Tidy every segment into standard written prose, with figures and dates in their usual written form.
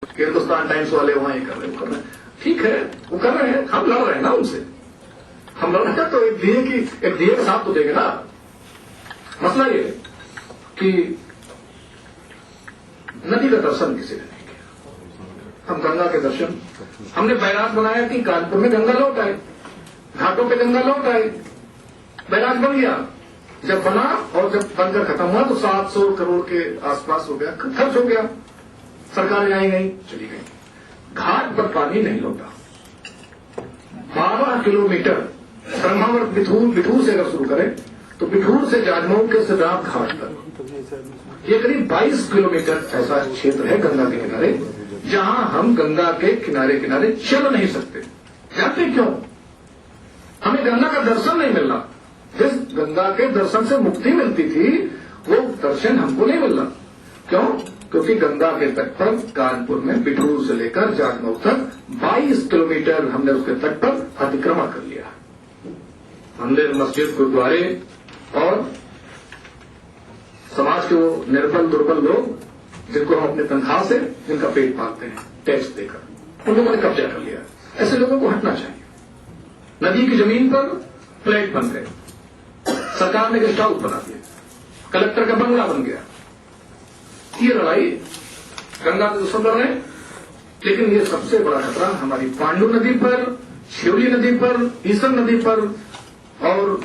Hindustan times वाले वहां ये कर रहे हैं, वो कर रहे हैं, ठीक है, वो कर रहे हैं, हम लड़ रहे हैं ना उनसे। हम लड़ रहे हैं तो एक दिए का साथ तो देंगे ना। मसला ये कि नदी का दर्शन किसी ने नहीं किया। हम गंगा के दर्शन, हमने बैराज बनाया कि कानपुर में गंगा लौट आए, घाटों पे गंगा लौट आए, बैराज बन गया। जब बना और जब बनकर खत्म हुआ तो 700 करोड़ के आसपास हो गया, खर्च हो गया, सरकारें आई गई, चली गई, घाट पर पानी नहीं लौटा। 12 किलोमीटर ब्रह्मावर बिठूर से अगर शुरू करें तो बिठूर से जाजमऊ के सिद्धार्थ घाट तक ये करीब 22 किलोमीटर ऐसा क्षेत्र है गंगा के किनारे जहां हम गंगा के किनारे किनारे चल नहीं सकते। जानते क्यों? हमें गंगा का दर्शन नहीं मिल रहा। जिस गंगा के दर्शन से मुक्ति मिलती थी वो दर्शन हमको नहीं मिल रहा। क्यों? क्योंकि गंगा के तट पर कानपुर में बिठूर से लेकर जाजमऊ तक 22 किलोमीटर हमने उसके तट पर अतिक्रमण कर लिया। मंदिर, मस्जिद, गुरुद्वारे और समाज के वो निर्बल दुर्बल लोग जिनको हम अपने तनख्वाह से जिनका पेट पालते हैं टैक्स देकर, उन लोगों ने कब्जा कर लिया। ऐसे लोगों को हटना चाहिए। नदी की जमीन पर फ्लैट बन गए, सरकार ने गेस्ट हाउस बना दिया, कलेक्टर का बंगला बन गया। ये लड़ाई गंगा के दुश्मन लड़ रहे हैं, लेकिन ये सबसे बड़ा खतरा हमारी पांडु नदी पर, शिवली नदी पर, ईसर नदी पर और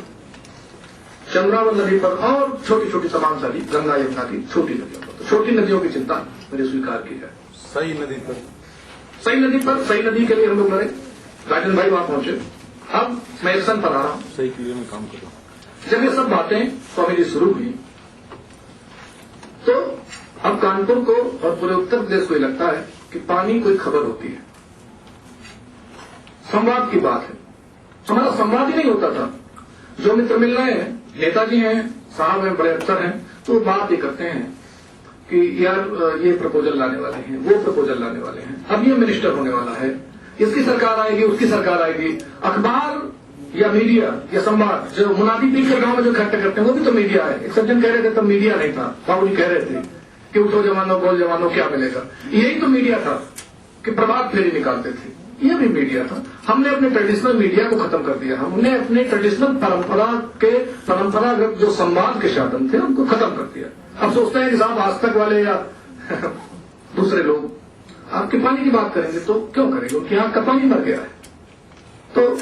चंद्रावन नदी पर और छोटी छोटी तमाम सारी गंगा यमुना की छोटी नदियों पर। तो छोटी नदियों की चिंता मैंने स्वीकार की है। सही नदी पर, सही नदी के लिए हम लोग लड़े। राजन भाई वहां पहुंचे। अब मैं एक्शन पर आ रहा हूं, सही के लिए में काम करो। जब ये सब बातें स्वामी जी शुरू हुई तो अब कानपुर को और पूरे उत्तर प्रदेश को ये लगता है कि पानी कोई खबर होती है। संवाद की बात है। हमारा संवाद ही नहीं होता था। जो मित्र मिल रहे हैं, नेताजी हैं, साहब हैं, बड़े अफसर हैं, तो बात ये करते हैं कि यार ये प्रपोजल लाने वाले हैं, वो प्रपोजल लाने वाले हैं, अब ये मिनिस्टर होने वाला है, इसकी सरकार आएगी, उसकी सरकार आएगी। अखबार या मीडिया या संवाद जो मुनादी पीट के गांव में जो इकट्ठे करते हैं वो भी तो मीडिया है। एक सज्जन कह रहे थे तब मीडिया नहीं था, बाबूजी कह रहे थे कि उठो जवानों, बोल जवानों, क्या मिलेगा। यही तो मीडिया था कि प्रभात फेरी निकालते थे, ये भी मीडिया था। हमने अपने ट्रेडिशनल मीडिया को खत्म कर दिया। हमने अपने ट्रेडिशनल परंपरागत जो संवाद के साधन थे उनको खत्म कर दिया। अब सोचते हैं कि साहब आज तक वाले या दूसरे लोग आपके पानी की बात करेंगे तो क्यों करेंगे, क्योंकि आग का पानी मर गया है। तो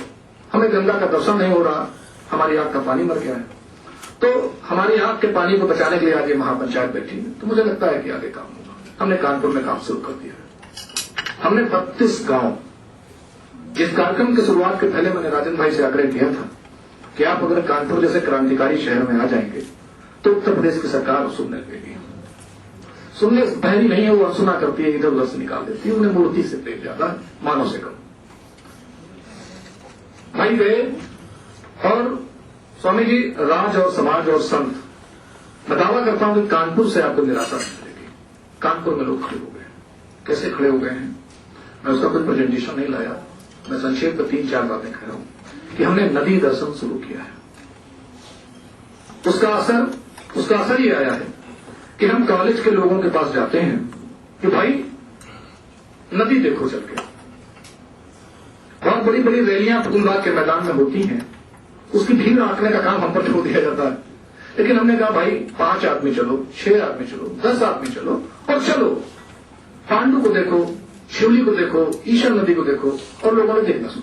हमें गंगा का दर्शन नहीं हो रहा, हमारी आग का पानी मर गया है। तो हमारी आग के पानी को बचाने के लिए आज ये महापंचायत बैठी है। तो मुझे लगता है कि आगे काम होगा। हमने कानपुर में काम शुरू कर दिया है। हमने 32 गांव, इस कार्यक्रम की शुरुआत के पहले मैंने राजन भाई से आग्रह किया था कि आप अगर कानपुर जैसे क्रांतिकारी शहर में आ जाएंगे तो उत्तर प्रदेश की सरकार सुनने लगेगी। सुनने पहली नहीं है, वो अनसुना करती है, इधर उधर से निकाल देती है। उन्हें मूर्ति से प्रेम ज्यादा, मानव से कम। भाई गए और स्वामी जी राज और समाज और संत, मैं दावा करता हूं कि कानपुर से आपको निराशा नहीं मिलेगी। कानपुर में लोग खड़े हो गए। कैसे खड़े हो गए हैं मैं उसका कोई प्रेजेंटेशन नहीं लाया। मैं संक्षेप में 3-4 बातें कह रहा हूं कि हमने नदी दर्शन शुरू किया है। उसका असर ये आया है कि हम कॉलेज के लोगों के पास जाते हैं कि भाई नदी देखो चल के। बहुत बड़ी बड़ी रैलियां फूलबाग के मैदान में होती हैं, उसकी भीड़ आंकने का काम हम पर छोड़ दिया जाता है। लेकिन हमने कहा भाई 5 आदमी चलो, 6 आदमी चलो, 10 आदमी चलो और चलो पांडु को देखो, शिवली को देखो, ईशर नदी को देखो। और लोगों ने देखना शुरू किया।